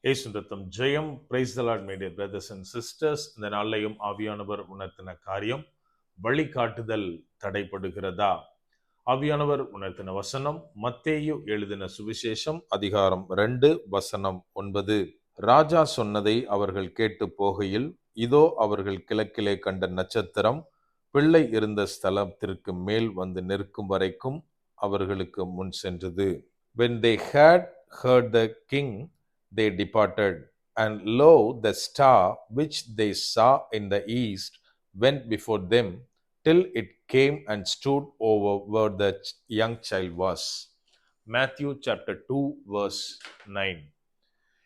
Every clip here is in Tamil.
இயேசு ரத்தம் ஜெயம். Praise the Lord my dear brothers and sisters. இந்த நாளையும் ஆவியானவர் உணர்த்தின காரியம், வழிகாட்டுதல் தடைப்படுகிறதா? ஆவியானவர் உணர்த்தின வசனம் மத்தேயு எழுதின சுவிசேஷம் அதிகாரம் 2 வசனம் 9. ராஜா சொன்னதை அவர்கள் கேட்டு போகையில், இதோ அவர்கள் கிழக்கிலே கண்ட நட்சத்திரம் பிள்ளை இருந்த ஸ்தலத்திற்கு மேல் வந்து நிற்கும் வரைக்கும் அவர்களுக்கு முன் சென்றது. When they had heard the king, they departed, and lo, the star which they saw in the east went before them, till it came and stood over where the young child was. Matthew chapter 2 verse 9.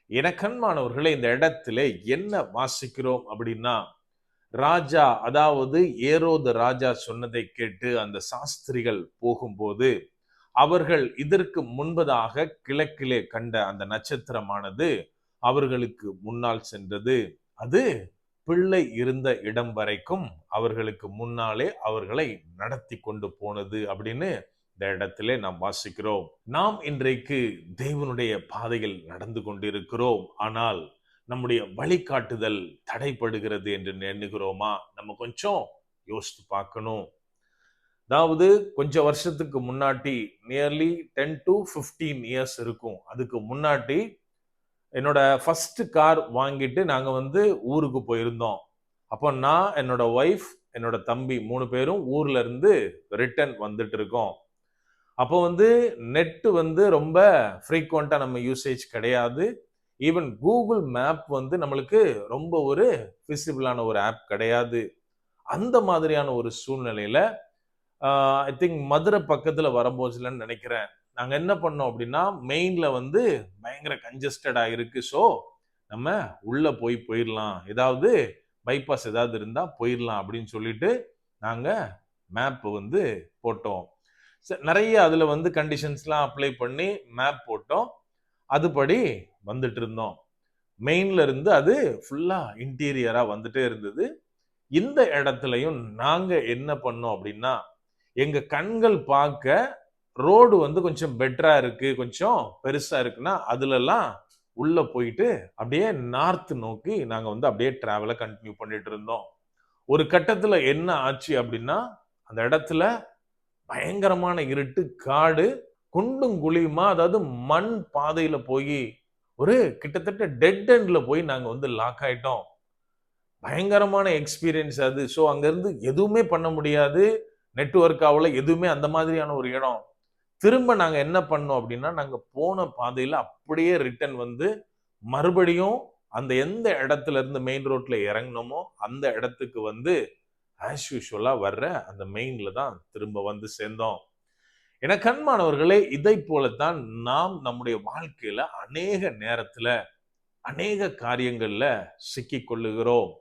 எனக்கன்மானவர்களே, இந்த இடத்துல என்ன வாசிக்கிறோம் அப்படின்னா, ராஜா, அதாவது ஏரோது ராஜா சொன்னதை கேட்டு அந்த சாஸ்திரிகள் போகும்போது, அவர்கள் இதற்கு முன்பதாக கிழக்கிலே கண்ட அந்த நட்சத்திரமானது அவர்களுக்கு முன்னால் சென்றது. அது பிள்ளை இருந்த இடம் வரைக்கும் அவர்களுக்கு முன்னாலே அவர்களை நடத்தி கொண்டு போனது அப்படின்னு இந்த இடத்திலே நாம் வாசிக்கிறோம். நாம் இன்றைக்கு தேவனுடைய பாதையில் நடந்து கொண்டிருக்கிறோம். ஆனால் நம்முடைய வழிகாட்டுதல் தடைப்படுகிறது என்று எண்ணுகிறோமா? நம்ம கொஞ்சம் யோசித்து பார்க்கணும். அதாவது கொஞ்சம் வருஷத்துக்கு முன்னாடி, நியர்லி 10 to 15 இயர்ஸ் இருக்கும், அதுக்கு முன்னாடி என்னோட ஃபர்ஸ்ட் கார் வாங்கிட்டு நாங்க ஊருக்கு போயிருந்தோம். அப்போ நான், என்னோட ஒய்ஃப், என்னோட தம்பி 3 பேரும் ஊர்ல இருந்து ரிட்டர்ன் வந்துட்டு இருக்கோம். அப்போ நெட் ரொம்ப ஃப்ரீக்வெண்டா நம்ம யூசேஜ் கிடையாது. ஈவன் கூகுள் மேப் நம்மளுக்கு ரொம்ப ஒரு விசிபிளான ஒரு ஆப் கிடையாது. அந்த மாதிரியான ஒரு சூழ்நிலையில ஐ திங்க் மதுரை பக்கத்துல வரும்போதுலன்னு நினைக்கிறேன், நாங்க என்ன பண்ணோம் அப்படின்னா, மெயின்ல பயங்கர கன்ஜஸ்டடா இருக்கு. ஸோ நம்ம உள்ள போயிடலாம், ஏதாவது பைபாஸ் ஏதாவது இருந்தா போயிடலாம் அப்படின்னு சொல்லிட்டு நாங்க மேப் போட்டோம். நிறைய அதுல கண்டிஷன்ஸ்லாம் அப்ளை பண்ணி மேப் போட்டோம். அதுபடி வந்துட்டு இருந்தோம். மெயின்ல இருந்து அது ஃபுல்லா இன்டீரியரா வந்துட்டே இருந்தது. இந்த இடத்துலயும் நாங்க என்ன பண்ணோம் அப்படின்னா, எங்க கண்கள் பார்க்க ரோடு கொஞ்சம் பெட்டரா இருக்கு, கொஞ்சம் பெருசா இருக்குன்னா அதுலலாம் உள்ள போயிட்டு அப்படியே நார்த் நோக்கி நாங்க அப்படியே டிராவலை கண்டினியூ பண்ணிட்டு இருந்தோம். ஒரு கட்டத்துல என்ன ஆச்சு அப்படின்னா, அந்த இடத்துல பயங்கரமான இருட்டு, காடு, குண்டும் குழியுமா, அதாவது மண் பாதையில போய் ஒரு கிட்டத்தட்ட டெட் எண்ட்ல போய் நாங்க லாக் ஆயிட்டோம். பயங்கரமான எக்ஸ்பீரியன்ஸ் அது. ஸோ அங்கிருந்து எதுவுமே பண்ண முடியாது, நெட்வொர்க் ஆகல, எதுவுமே அந்த மாதிரியான ஒரு இடம். திரும்ப நாங்க என்ன பண்ணோம் அப்படின்னா, நாங்க போன பாதையில அப்படியே ரிட்டர்ன் மறுபடியும் அந்த எந்த இடத்துல இருந்து மெயின் ரோட்ல இறங்கினோமோ அந்த இடத்துக்கு ஆஸ் யூஷுவலா வர்ற அந்த மெயின்ல தான் திரும்ப சேர்ந்தோம். என கண்மானவர்களே, இதை போலத்தான் நாம் நம்முடைய வாழ்க்கையில அநேக நேரத்துல அநேக காரியங்கள்ல சிக்கி கொள்ளுகிறோம்.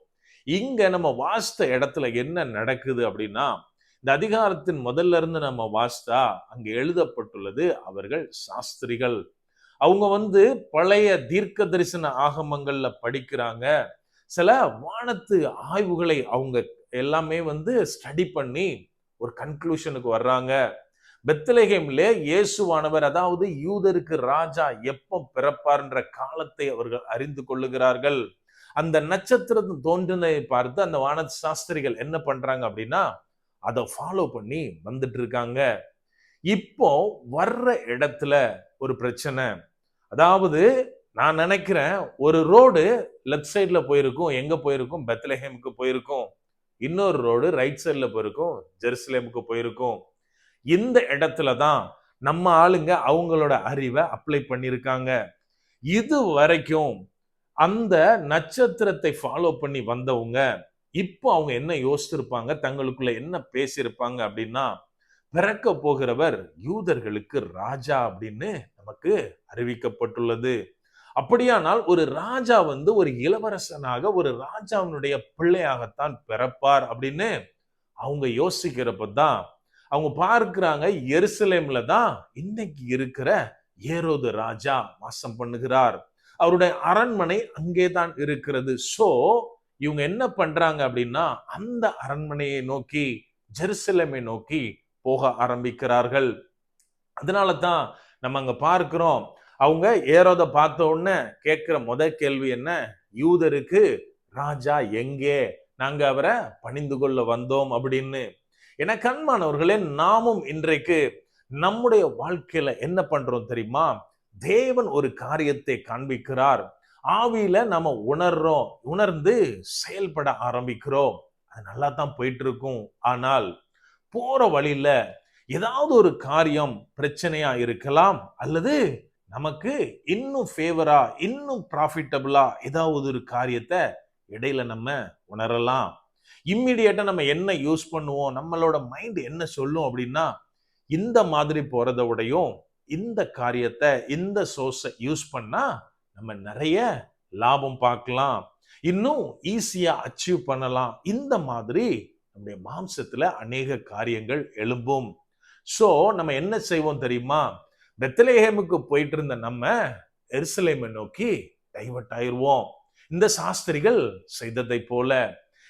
இங்க நம்ம வாசித்த இடத்துல என்ன நடக்குது அப்படின்னா, இந்த அதிகாரத்தின் முதல்ல இருந்து நம்ம வாசித்தா அங்க எழுதப்பட்டுள்ளது, அவர்கள் சாஸ்திரிகள். அவங்க பழைய தீர்க்க தரிசன ஆகமங்கள்ல படிக்கிறாங்க. சில வானத்து ஆய்வுகளை அவங்க எல்லாமே ஸ்டடி பண்ணி ஒரு கன்க்ளூஷனுக்கு வர்றாங்க. பெத்லகேம்ல இயேசுவானவர், அதாவது யூதருக்கு ராஜா எப்போ பிறப்பார்ன்ற காலத்தை அவர்கள் அறிந்து கொள்ளுகிறார்கள். அந்த நட்சத்திரம் தோன்றினதை பார்த்து அந்த வானத்து சாஸ்திரிகள் என்ன பண்றாங்க அப்படின்னா, அதை ஃபாலோ பண்ணி வந்துட்டு இருக்காங்க. இப்போ வர்ற இடத்துல ஒரு பிரச்சனை. அதாவது நான் நினைக்கிறேன், ஒரு ரோடு லெஃப்ட் சைட்ல போயிருக்கும், எங்க போயிருக்கும், பெத்லஹேமுக்கு போயிருக்கும். இன்னொரு ரோடு ரைட் சைட்ல போயிருக்கும், ஜெருசலேமுக்கு போயிருக்கும். இந்த இடத்துல தான் நம்ம ஆளுங்க அவங்களோட அறிவை அப்ளை பண்ணியிருக்காங்க. இது வரைக்கும் அந்த நட்சத்திரத்தை ஃபாலோ பண்ணி வந்தவங்க இப்போ அவங்க என்ன யோசிச்சிருப்பாங்க, தங்களுக்குள்ள என்ன பேசியிருப்பாங்க அப்படின்னா, பிறக்க போகிறவர் யூதர்களுக்கு ராஜா அப்படின்னு நமக்கு அறிவிக்கப்பட்டுள்ளது. அப்படியானால் ஒரு ராஜா ஒரு இளவரசனாக, ஒரு ராஜாவினுடைய பிள்ளையாகத்தான் பிறப்பார் அப்படின்னு அவங்க யோசிக்கிறப்பதான் அவங்க பார்க்கிறாங்க, எருசலேம்ல தான் இன்னைக்கு இருக்கிற ஏரோது ராஜா வாசம் பண்ணுகிறார். அவருடைய அரண்மனை அங்கேதான் இருக்கிறது. சோ இவங்க என்ன பண்றாங்க அப்படின்னா, அந்த அரண்மனையை நோக்கி, ஜெருசலேமை நோக்கி போக ஆரம்பிக்கிறார்கள். அதனால தான் நம்ம அங்க பார்க்கிறோம், அவங்க ஏரோத பார்த்த உடனே கேட்கிற கேள்வி என்ன? யூதருக்கு ராஜா எங்கே? நாங்க அவரை பணிந்து கொள்ள வந்தோம் அப்படின்னு. எனக்கு அன்பானவர்களே, நாமும் இன்றைக்கு நம்முடைய வாழ்க்கையில என்ன பண்றோம் தெரியுமா? தேவன் ஒரு காரியத்தை காண்பிக்கிறார், ஆவியில நம்ம உணர்றோம், உணர்ந்து செயல்பட ஆரம்பிக்கிறோம். அது நல்லா தான் போயிட்டு இருக்கும். ஆனால் போற வழியில ஏதாவது ஒரு காரியம் பிரச்சனையா இருக்கலாம், அல்லது நமக்கு இன்னும் ஃபேவரா, இன்னும் ப்ராஃபிட்டபிளா ஏதாவது ஒரு காரியத்தை இடையில நம்ம உணரலாம். இம்மிடியேட்டா நம்ம என்ன யூஸ் பண்ணுவோம், நம்மளோட மைண்ட் என்ன சொல்லும் அப்படின்னா, இந்த மாதிரி போறத விடையும் இந்த காரியத்தை, இந்த சோர்ஸை யூஸ் பண்ணா நம்ம நிறைய லாபம் பார்க்கலாம், இன்னும் ஈஸியா அச்சீவ் பண்ணலாம். இந்த மாதிரி நம்முடைய மாம்சத்துல அநேக காரியங்கள் எழும்பும். சோ நம்ம என்ன செய்வோம் தெரியுமா? பெத்லெஹேமுக்கு போயிட்டு இருந்த நம்ம எருசலேமை நோக்கி டைவர்ட் ஆயிருவோம், இந்த சாஸ்திரிகள் செய்ததை போல.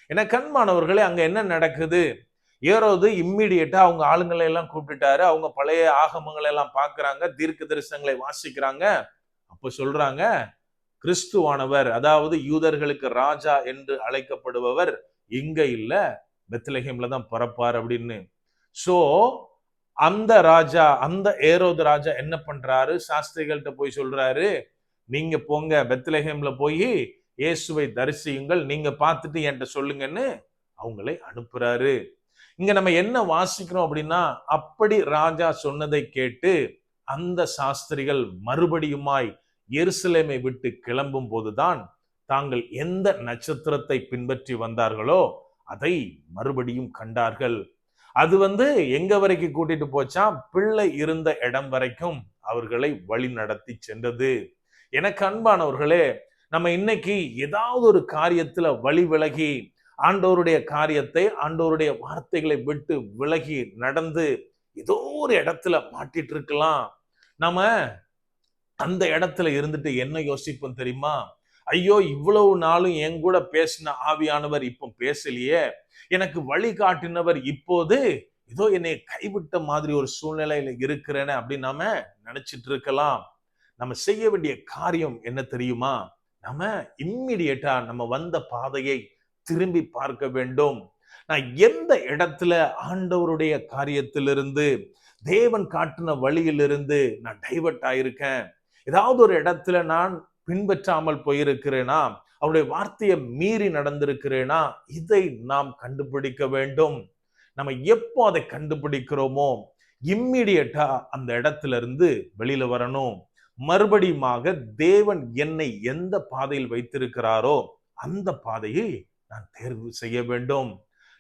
என கண்மானவர்களே, அங்க என்ன நடக்குது? ஏரோது இம்மிடியேட்டா அவங்க ஆளுங்களை எல்லாம் கூப்பிட்டுட்டாரு. அவங்க பழைய ஆகமங்களை எல்லாம் பார்க்கறாங்க, தீர்க்க தரிசனங்களை வாசிக்கிறாங்க. அப்ப சொல்றாங்க, கிறிஸ்துவானவர், அதாவது யூதர்களுக்கு ராஜா என்று அழைக்கப்படுபவர் இங்க இல்ல, பெத்லெஹேம்ல தான் பிறப்பார் அப்படின்னு. சோ அந்த ராஜா, அந்த ஏரோது ராஜா என்ன பண்றாரு? சாஸ்திரிகள்கிட்ட போய் சொல்றாரு, நீங்க போங்க பெத்லெஹேம்ல போய் இயேசுவை தரிசியுங்கள், நீங்க பார்த்துட்டு என்கிட்ட சொல்லுங்கன்னு அவங்களை அனுப்புறாரு. இங்க நம்ம என்ன வாசிக்கிறோம் அப்படின்னா, அப்படி ராஜா சொன்னதை கேட்டு அந்த சாஸ்திரிகள் மறுபடியுமாய் எருசலேமை விட்டு கிளம்பும் போதுதான் தாங்கள் எந்த நட்சத்திரத்தை பின்பற்றி வந்தார்களோ அதை மறுபடியும் கண்டார்கள். அது எங்க வரைக்கும் கூட்டிட்டு போச்சா? பிள்ளை இருந்த இடம் வரைக்கும் அவர்களை வழி நடத்தி சென்றது. எனக்கு அன்பானவர்களே, நம்ம இன்னைக்கு ஏதாவது ஒரு காரியத்துல வழி விலகி, ஆண்டவருடைய காரியத்தை, ஆண்டவருடைய வார்த்தைகளை விட்டு விலகி நடந்து ஏதோ ஒரு இடத்துல மாட்டிட்டு இருக்கலாம். நம்ம அந்த இடத்துல இருந்துட்டு என்ன யோசிப்போம் தெரியுமா? ஐயோ, இவ்வளவு நாளும் என் கூட பேசின ஆவியானவர் இப்போ பேசலையே, எனக்கு வழிகாட்டினவர் இப்போது ஏதோ என்னை கைவிட்ட மாதிரி ஒரு சூழ்நிலையில இருக்கிறேன்னு அப்படின்னு நாம நினைச்சிட்டு இருக்கலாம். நம்ம செய்ய வேண்டிய காரியம் என்ன தெரியுமா? நம்ம இம்மிடியேட்டா நம்ம வந்த பாதையை திரும்பி பார்க்க வேண்டும். நான் எந்த இடத்துல ஆண்டவருடைய காரியத்திலிருந்து, தேவன் காட்டின வழியிலிருந்து நான் டைவர்ட் ஆயிருக்கேன், ஏதாவது ஒரு இடத்துல நான் பின்பற்றாமல் போயிருக்கிறேனா, அவருடைய வார்த்தையை மீறி நடந்திருக்கிறேனா, இதை நாம் கண்டுபிடிக்க வேண்டும். நம்ம எப்போ அதை கண்டுபிடிக்கிறோமோ இம்மிடியேட்டா அந்த இடத்துல இருந்து வெளியில வரணும். மறுபடியுமாக தேவன் என்னை எந்த பாதையில் வைத்திருக்கிறாரோ அந்த பாதையை நான் தேர்வு செய்ய வேண்டும்.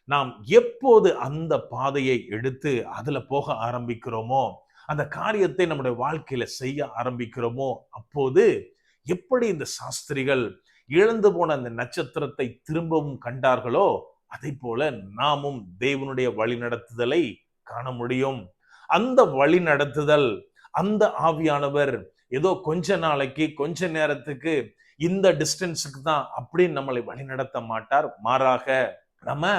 நாம் எப்போது அந்த பாதையை எடுத்து அதுல போக ஆரம்பிக்கிறோமோ, அந்த காரியத்தை நம்முடைய வாழ்க்கையில செய்ய ஆரம்பிக்கிறோமோ, அப்போது எப்படி இந்த சாஸ்திரிகள் இழந்து போன அந்த நட்சத்திரத்தை திரும்பவும் கண்டார்களோ, அதை போல நாமும் தேவனுடைய வழி நடத்துதலை காண முடியும். அந்த வழி நடத்துதல், அந்த ஆவியானவர் ஏதோ கொஞ்ச நாளைக்கு, கொஞ்ச நேரத்துக்கு, இந்த டிஸ்டன்ஸுக்கு தான் அப்படின்னு நம்மளை வழி நடத்த மாட்டார். மாறாக நம்ம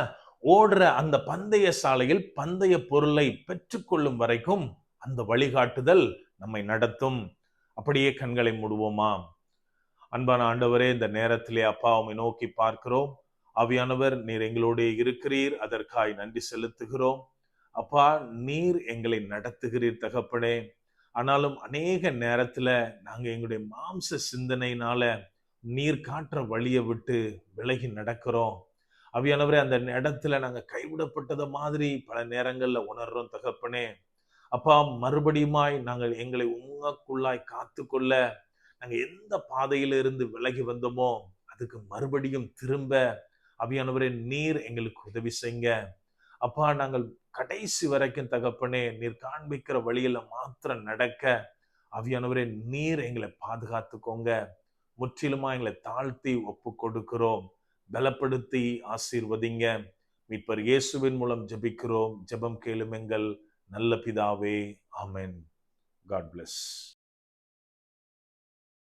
ஓடுற அந்த பந்தய சாலையில் பந்தய பொருளை பெற்றுக்கொள்ளும் வரைக்கும் அந்த வழிகாட்டுதல் நம்மை நடத்தும். அப்படியே கண்களை மூடுவோமா? அன்பான ஆண்டவரே, இந்த நேரத்திலே அப்பா உம்மை நோக்கி பார்க்கிறோம். ஆவியானவர், நீர் எங்களோட இருக்கிறீர், அதற்காய் நன்றி செலுத்துகிறோம். அப்பா, நீர் எங்களை நடத்துகிறீர் தகப்பனே. ஆனாலும் அநேக நேரத்துல நாங்க எங்களுடைய மாம்ச சிந்தனையினால நீர் காட்டுற வழியை விட்டு விலகி நடக்கிறோம். ஆவியானவரே, அந்த இடத்துல நாங்க கைவிடப்பட்டத மாதிரி பல நேரங்கள்ல உணர்றோம் தகப்பனே. அப்பா, மறுபடியுமாய் நாங்கள் எங்களை உங்களுக்குள்ளாய் காத்துக்கொள்ள, நாங்க எந்த பாதையில இருந்து விலகி வந்தோமோ அதுக்கு மறுபடியும் திரும்ப ஆவியானவரே நீர் எங்களுக்கு உதவி செய்யுங்க. அப்பா, நாங்கள் கடைசி வரைக்கும் தகப்பனே நீர் காண்பிக்கிற வழியில மாத்திரம் நடக்க ஆவியானவரே நீர் எங்களை பாதுகாத்துக்கோங்க. முற்றிலுமா எங்களை தாழ்த்தி ஒப்பு கொடுக்கிறோம். பலப்படுத்தி ஆசீர்வதிங்க. மீட்பர் இயேசுவின் மூலம் ஜெபிக்கிறோம். ஜெபம் கேளும் எங்கள் நல்ல பிதாவே. ஆமென். God bless.